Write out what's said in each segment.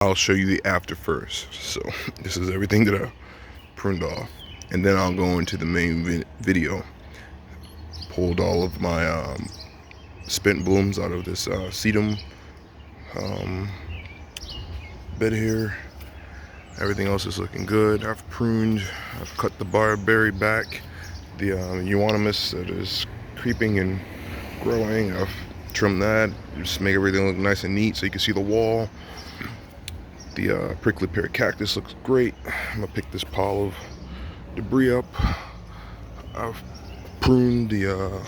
I'll show you the after first. So this is everything that I pruned off, and then I'll go into the main video. Pulled all of my spent blooms out of this sedum bed here. Everything else is looking good. I've pruned, I've cut the barberry back, the euonymus that is creeping and growing, I've trimmed that, just make everything look nice and neat so you can see the wall. The prickly pear cactus looks great. I'm gonna pick this pile of debris up. I've pruned the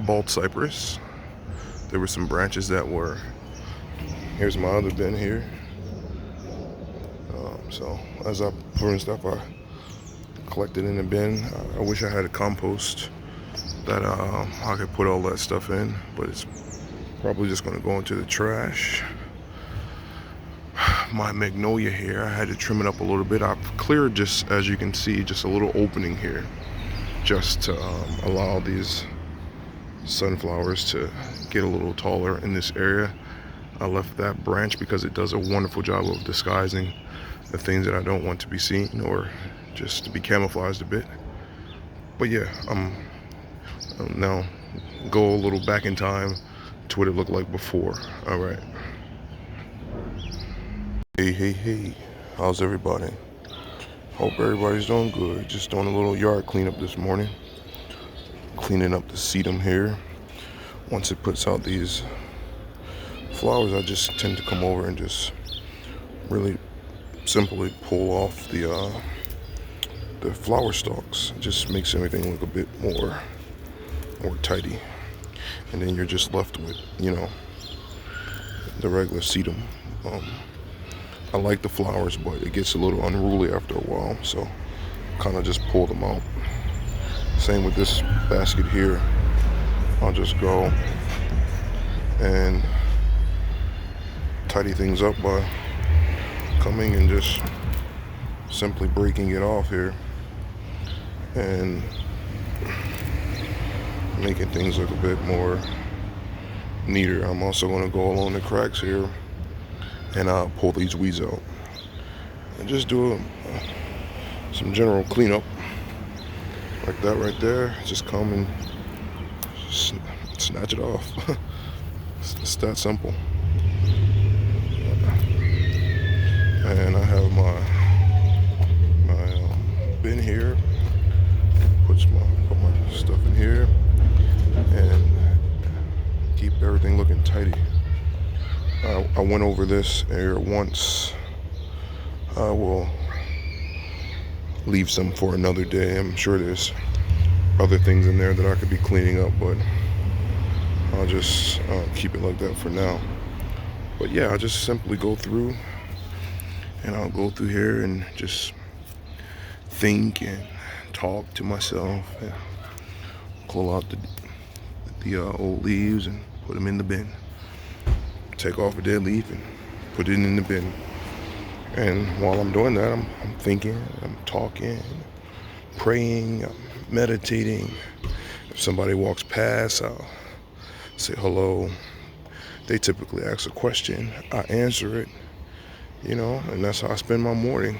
bald cypress. There were some branches that were, here's my other bin here. So as I pruned stuff, I collected in the bin. I wish I had a compost that I could put all that stuff in, but it's probably just going to go into the trash. My magnolia here, I had to trim it up a little bit. I've cleared, just as you can see, just a little opening here, just to allow these sunflowers to get a little taller in this area. I left that branch because it does a wonderful job of disguising the things that I don't want to be seen, or just to be camouflaged a bit. But yeah, I'm now go a little back in time to what it looked like before. All right. Hey, how's everybody? Hope everybody's doing good. Just doing a little yard cleanup this morning. Cleaning up the sedum here. Once it puts out these flowers, I just tend to come over and just really simply pull off the flower stalks. It just makes everything look a bit more tidy. And then you're just left with, the regular sedum. I like the flowers, but it gets a little unruly after a while, so kind of just pull them out. Same with this basket here. I'll just go and tidy things up by coming and just simply breaking it off here and making things look a bit more neater. I'm also going to go along the cracks here and I'll pull these weeds out and just do some general cleanup like that right there. Just come and snatch it off. It's that simple. And I have my bin here. Put my stuff in here and keep everything looking tidy. I went over this area once. I will leave some for another day. I'm sure there's other things in there that I could be cleaning up, but I'll just keep it like that for now. But yeah, I'll just simply go through, and I'll go through here and just think and talk to myself, and pull out the old leaves and put them in the bin. Take off a dead leaf and put it in the bin. And while I'm doing that, I'm thinking, I'm talking, praying, I'm meditating. If somebody walks past, I'll say hello. They typically ask a question, I answer it, and that's how I spend my morning.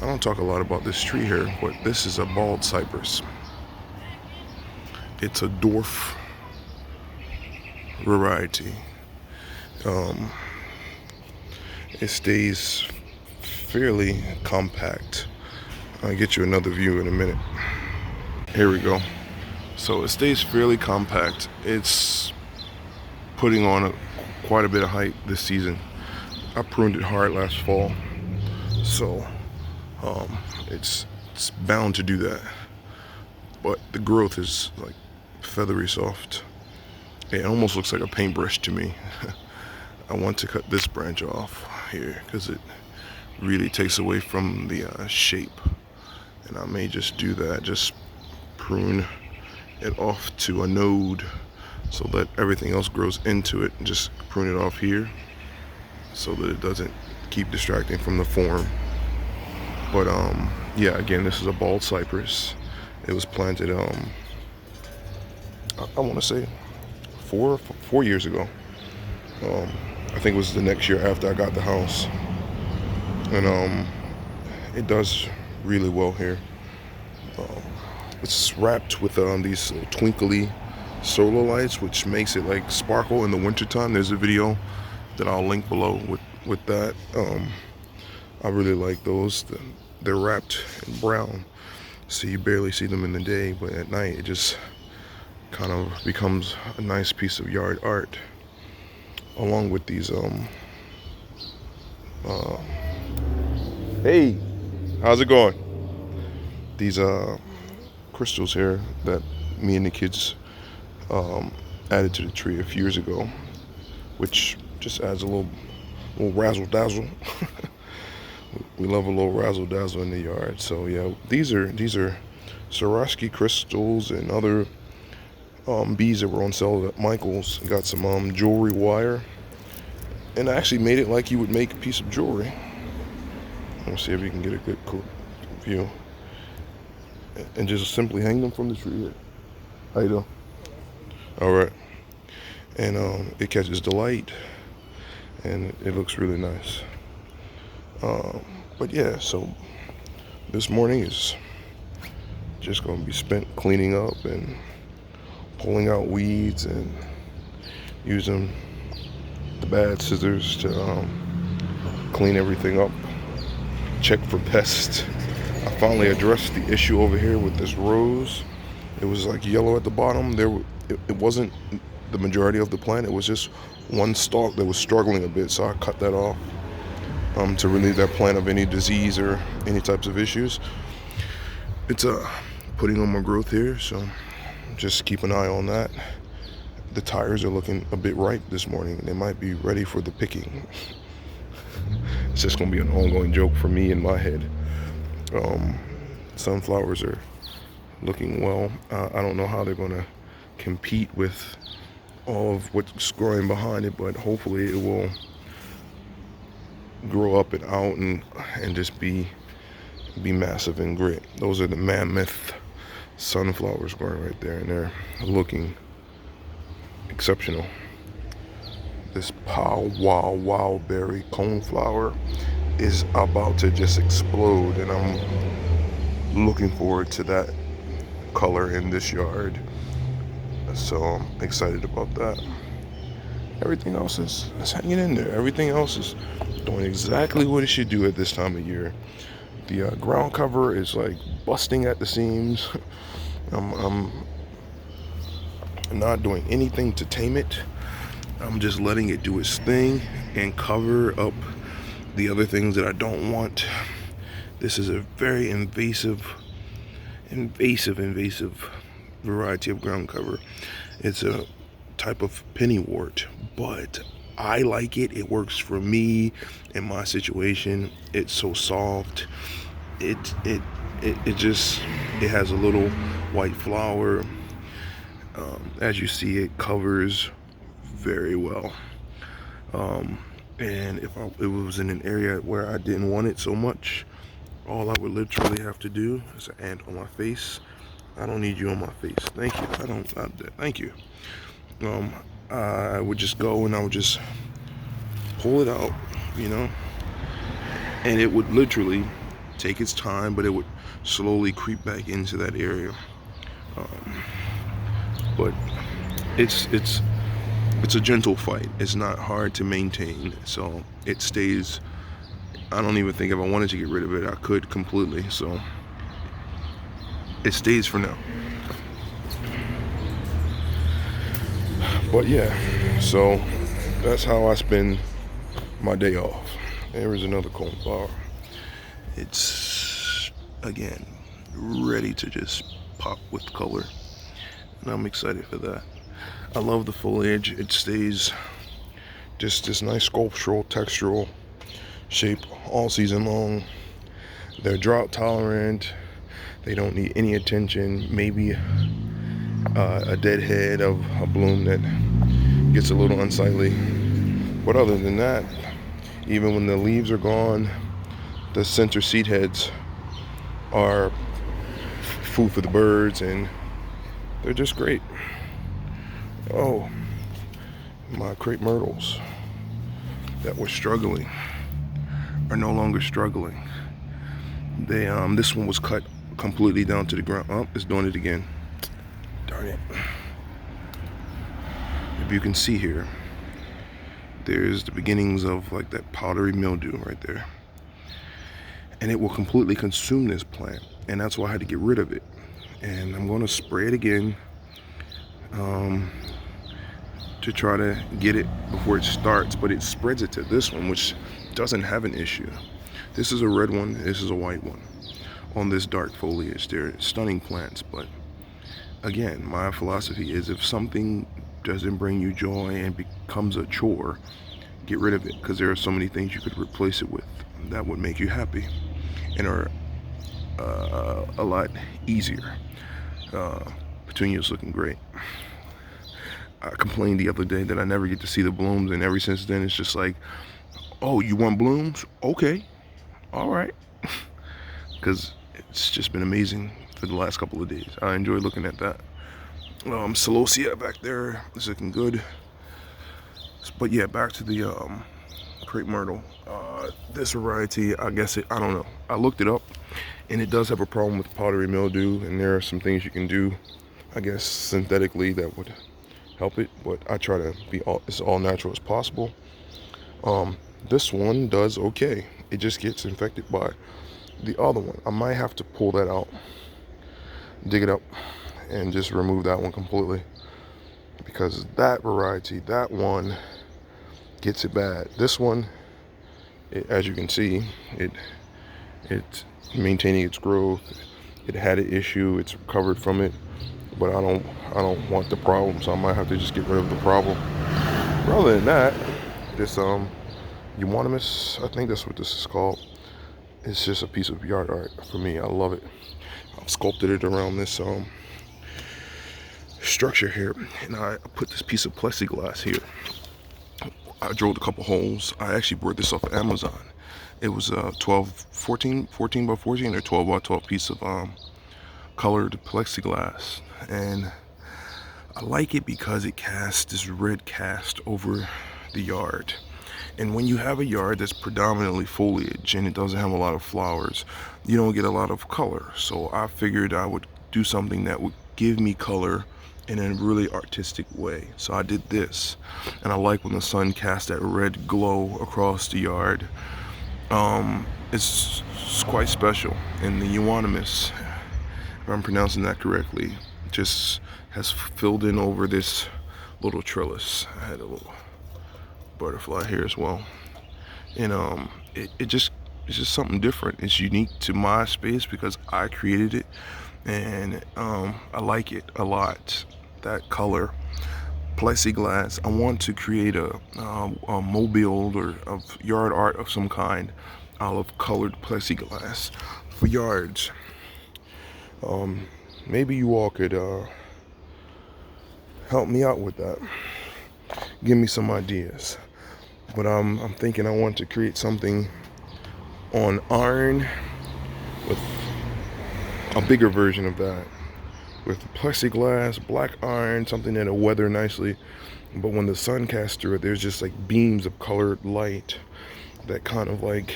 I don't talk a lot about this tree here, but this is a bald cypress. It's a dwarf variety. It stays fairly compact. I'll get you another view in a minute. Here we go. So it stays fairly compact. It's putting on quite a bit of height this season. I pruned it hard last fall, so it's bound to do that. But the growth is like feathery soft. It almost looks like a paintbrush to me. I want to cut this branch off here because it really takes away from the shape, and I may just do that, just prune it off to a node so that everything else grows into it, and just prune it off here so that it doesn't keep distracting from the form. But yeah, again, this is a bald cypress. It was planted I want to say four years ago. I think it was the next year after I got the house, and it does really well here. It's wrapped with these little twinkly solar lights, which makes it like sparkle in the wintertime. There's a video that I'll link below with that. I really like those. They're wrapped in brown, so you barely see them in the day, but at night it just kind of becomes a nice piece of yard art, along with these hey, how's it going? These crystals here that me and the kids added to the tree a few years ago, which just adds a little razzle dazzle. We love a little razzle dazzle in the yard. So yeah, these are Swarovski crystals and other beads that were on sale at Michael's. Got some jewelry wire, and I actually made it like you would make a piece of jewelry. Let's see if we can get a good view, and just simply hang them from the tree here. How you doing? All right. And it catches the light, and it looks really nice. But yeah, so this morning is just going to be spent cleaning up and pulling out weeds and using the bad scissors to clean everything up, check for pests. I finally addressed the issue over here with this rose. It was like yellow at the bottom. It wasn't the majority of the plant. It was just one stalk that was struggling a bit, so I cut that off to relieve that plant of any disease or any types of issues. It's putting on more growth here, so just keep an eye on that. The tires are looking a bit ripe this morning. They might be ready for the picking. It's just gonna be an ongoing joke for me in my head. Sunflowers are looking well. I don't know how they're gonna compete with all of what's growing behind it, but hopefully it will grow up and out and just be massive and great. Those are the mammoth sunflowers growing right there, and they're looking exceptional. This pow wow wow berry coneflower is about to just explode, and I'm looking forward to that color in this yard. So I'm excited about that. Everything else is hanging in there. Everything else is doing exactly what it should do at this time of year. The ground cover is like busting at the seams. I'm not doing anything to tame it. I'm just letting it do its thing and cover up the other things that I don't want. This is a very invasive variety of ground cover. It's a type of pennywort, but I like it. It works for me in my situation. It's so soft. It has a little white flower. As you see, it covers very well. And if it was in an area where I didn't want it so much, all I would literally have to do is an ant on my face. I don't need you on my face. Thank you. Thank you. I would just go and I would just pull it out, and it would literally take its time, but it would slowly creep back into that area. But it's a gentle fight. It's not hard to maintain, so it stays. I don't even think if I wanted to get rid of it, I could completely. So it stays for now. But yeah, so that's how I spend my day off. There is another coneflower. It's, again, ready to just pop with color, and I'm excited for that. I love the foliage. It stays just this nice sculptural, textural shape all season long. They're drought tolerant. They don't need any attention. Maybe a dead head of a bloom that gets a little unsightly. But other than that, even when the leaves are gone, the center seed heads are food for the birds, and they're just great. Oh, my crepe myrtles that were struggling are no longer struggling. They this one was cut completely down to the ground. Oh, it's doing it again. Darn it. If you can see here, there's the beginnings of like that powdery mildew right there. And it will completely consume this plant. And that's why I had to get rid of it. And I'm going to spray it again to try to get it before it starts. But it spreads it to this one, which doesn't have an issue. This is a red one, this is a white one. On this dark foliage, they're stunning plants. But again, my philosophy is if something doesn't bring you joy and becomes a chore, get rid of it, because there are so many things you could replace it with that would make you happy and are a lot easier. Petunia's looking great. I complained the other day that I never get to see the blooms, and ever since then it's just like, oh, you want blooms? Okay, all right. Because it's just been amazing for the last couple of days. I enjoy looking at that. Celosia back there is looking good. But yeah, back to the crepe myrtle. This variety, I don't know. I looked it up, and it does have a problem with powdery mildew, and there are some things you can do, I guess, synthetically that would help it. But I try to be as all natural as possible. This one does okay. It just gets infected by the other one. I might have to pull that out, dig it up, and just remove that one completely, because that variety, that one gets it bad. This one, as you can see, it's maintaining its growth. It had an issue, it's recovered from it, but I don't want the problem, so I might have to just get rid of the problem. But other than that, this euonymus, I think that's what this is called. It's just a piece of yard art for me. I love it. I've sculpted it around this structure here, and I put this piece of plexiglass here. I drilled a couple holes. I actually bought this off of Amazon. It was a 14 by 14 or 12 by 12 piece of colored plexiglass, and I like it because it casts this red cast over the yard. And when you have a yard that's predominantly foliage and it doesn't have a lot of flowers, you don't get a lot of color. So I figured I would do something that would give me color in a really artistic way. So I did this, and I like when the sun casts that red glow across the yard. It's quite special. And the euonymus, if I'm pronouncing that correctly, just has filled in over this little trellis. I had a little butterfly here as well, and it's just something different. It's unique to my space because I created it, and I like it a lot. That color plexiglass. I want to create a mobile or of yard art of some kind out of colored plexiglass for yards. Maybe you all could help me out with that. Give me some ideas. But I'm thinking I want to create something on iron with a bigger version of that, with plexiglass, black iron, something that'll weather nicely. But when the sun casts through it, there's just like beams of colored light that kind of like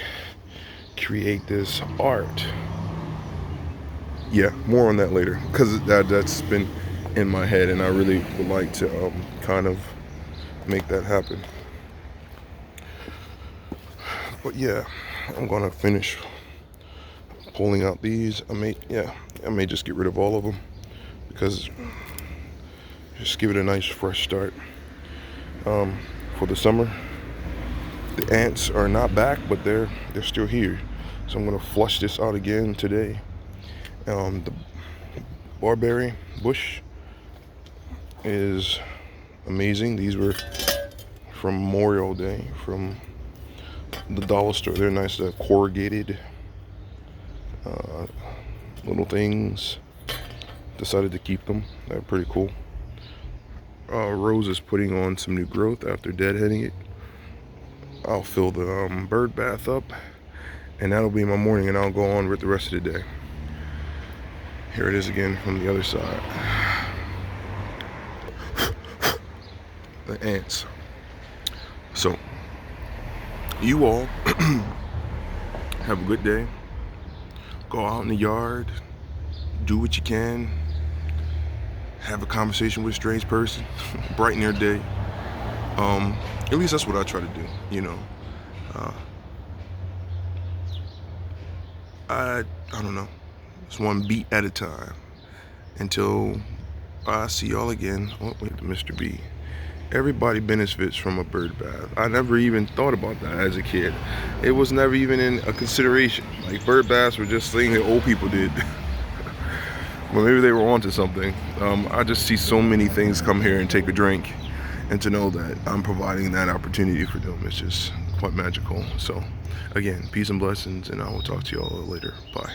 create this art. Yeah, more on that later, because that's been in my head, and I really would like to kind of make that happen. But yeah, I'm gonna finish pulling out these. I may just get rid of all of them, because just give it a nice fresh start for the summer. The ants are not back, but they're still here, so I'm gonna flush this out again today. The barberry bush is amazing. These were from Memorial Day from the dollar store. They're nice, corrugated little things. Decided to keep them. They're pretty cool. Rose is putting on some new growth after deadheading it. I'll fill the bird bath up, and that'll be my morning, and I'll go on with the rest of the day. Here it is again from the other side. The ants. So, you all have a good day. Go out in the yard, do what you can, have a conversation with a strange person, brighten their day. At least that's what I try to do, you know. I don't know. It's one beat at a time until I see y'all again. Oh, wait, Mr. B. Everybody benefits from a bird bath. I never even thought about that as a kid. It was never even in a consideration. Like, bird baths were just things that old people did. Well, maybe they were onto something. I just see so many things come here and take a drink, and to know that I'm providing that opportunity for them is just quite magical. So, again, peace and blessings, and I will talk to you all later. Bye.